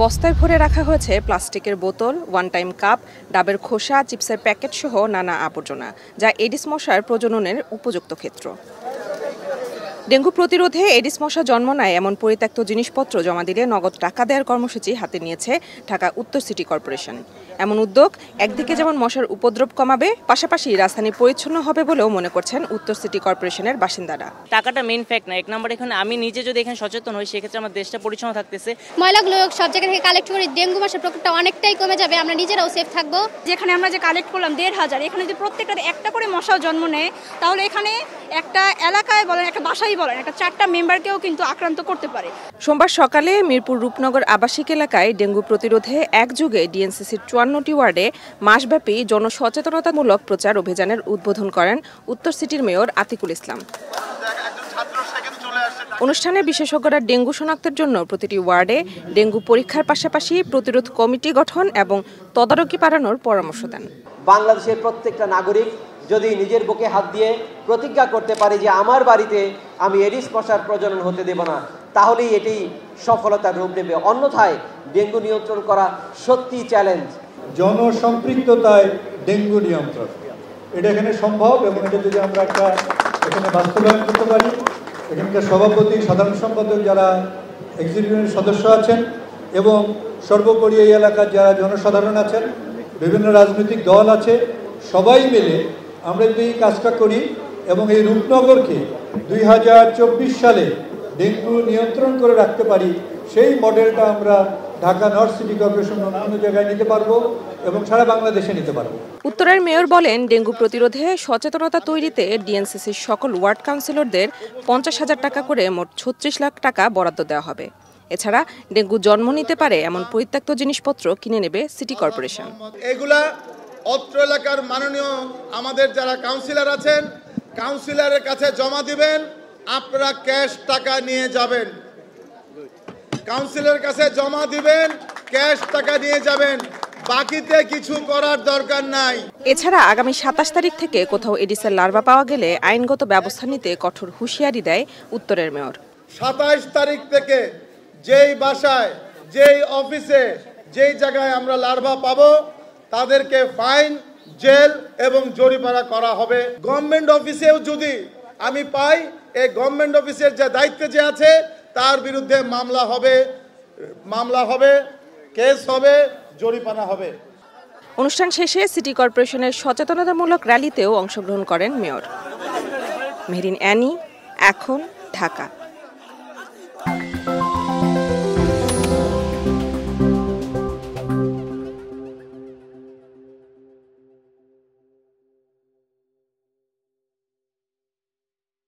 বস্তায় ভরে রাখা হয়েছে প্লাস্টিকের বোতল, ওয়ান টাইম কাপ, ডাবের খোসা, চিপসের প্যাকেট সহ নানা আবর্জনা, যা এডিস মশার প্রজননের উপযুক্ত ক্ষেত্র। ডেঙ্গু প্রতিরোধে এডিস মশা জন্ম নেয় এমন পরিত্যক্ত জিনিসপত্র জমা দিলে নগদ টাকা দেওয়ার কর্মসূচি হাতে নিয়েছে ঢাকা উত্তর সিটি কর্পোরেশন। এমন উদ্যোগ একদিকে যেমন মশার উপদ্রব কমাবে, পাশাপাশি রাজধানী পরিচ্ছন্ন হবে বলেও মনে করছেন উত্তর সিটি কর্পোরেশনের বাসিন্দারা। টাকাটা মেইন ফ্যাক্ট না, এক নম্বর এখানে আমি নিজে যদি এখানে সচেতন হই সেক্ষেত্রে আমার দেশটা পরিচ্ছন্ন থাকতেছে। ময়লাগুলো সব জায়গা থেকে কালেক্ট করে ডেঙ্গু মশার প্রকোপটা অনেকটাই কমে যাবে, আমরা নিজেরাও সেফ থাকবো। যেখানে আমরা যে কালেক্ট করলাম ১,৫০০, এখানে যদি প্রত্যেকটা একটা করে মশাও জন্ম নেয় তাহলে এখানে একটা এলাকায় বলেন, একটা বাসায় বলেন, একটা 4টা মেম্বারকেও কিন্তু আক্রান্ত করতে পারে। সোমবার সকালে মিরপুর রূপনগর আবাসিক এলাকায় ডেঙ্গু প্রতিরোধে একযোগে ডিএনসিসির ৫৪টি ওয়ার্ডে মাসব্যাপী জনসচেতনতামূলক প্রচার অভিযানের উদ্বোধন করেন উত্তর সিটির মেয়র আতিকুল ইসলাম। অনুষ্ঠানে বিশেষজ্ঞরা ডেঙ্গু শনাক্তের জন্য প্রতিটি ওয়ার্ডে ডেঙ্গু পরীক্ষার পাশাপাশি প্রতিরোধ কমিটি গঠন এবং তদারকি বাড়ানোর পরামর্শ দেন। বাংলাদেশের প্রত্যেকটা নাগরিক যদি নিজের বুকে হাত দিয়ে প্রতিজ্ঞা করতে পারে যে আমার বাড়িতে আমি এডিস মশার প্রজনন হতে দেব না, তাহলেই এটি সফলতার রূপ নেবে। অন্যথায় ডেঙ্গু নিয়ন্ত্রণ করা সত্যি চ্যালেঞ্জ। জনসম্পৃক্ততায় ডেঙ্গু নিয়ন্ত্রণ, এটা এখানে সম্ভব এবং এটা যদি আমরা এখানে বাস্তবায়ন করতে পারি, এখানকার সভাপতি, সাধারণ সম্পাদক, যারা এক্সিকিউটিভ সদস্য আছেন এবং সর্বোপরি এই এলাকার যারা জনসাধারণ আছেন, বিভিন্ন রাজনৈতিক দল আছে, সবাই মিলে আমরা যদি এই কাজটা করি এবং এই রূপনগরকে ২০২৪ সালে ডেঙ্গু নিয়ন্ত্রণ করে রাখতে পারি, সেই মডেলটা আমরা ঢাকা নর্থ সিটি কর্পোরেশন অন্যান্য জায়গায় নিতে পারবো এবং সারা বাংলাদেশে নিতে পারবো। উত্তরের মেয়র বলেন, ডেঙ্গু প্রতিরোধে সচেতনতা তৈরিতে ডিএনসিসির সকল ওয়ার্ড কাউন্সিলরদের ৫০,০০০ টাকা করে মোট ৩৬ লাখ টাকা বরাদ্দ দেওয়া হবে। এছাড়া ডেঙ্গু জন্ম নিতে পারে এমন পরিত্যক্ত জিনিসপত্র কিনে নেবে সিটি কর্পোরেশন। এগুলা অত্র এলাকার মাননীয় আমাদের যারা কাউন্সিলর আছেন, কাউন্সিলরের কাছে জমা দিবেন, আপনারা ক্যাশ টাকা নিয়ে যাবেন। কাউন্সিলরের কাছে জমা দিবেন, ক্যাশ টাকা নিয়ে যাবেন, বাকিতে কিছু করার দরকার নাই। এছাড়া আগামী ২৭ তারিখ থেকে কোথাও এডিসের লার্ভা পাওয়া গেলে আইনগত ব্যবস্থা নিতে কঠোর হুঁশিয়ারি দেয় উত্তরের মেয়র। ২৭ তারিখ থেকে যেই বাসায়, যেই অফিসে, যেই জায়গায় আমরা লার্ভা পাবো তাদেরকে ফাইন, জেল এবং জরিমানা করা হবে। গভর্নমেন্ট অফিসেও যদি আমি পাই, এই গভর্নমেন্ট অফিসের যে দায়িত্বে যে আছে তার বিরুদ্ধে মামলা হবে, কেস হবে, জরিমানা হবে। অনুষ্ঠান শেষে সিটি কর্পোরেশনের সচেতনতামূলক র্যালিতেও অংশগ্রহণ করেন মেয়র। মেহরিন অ্যানি, এখন, ঢাকা।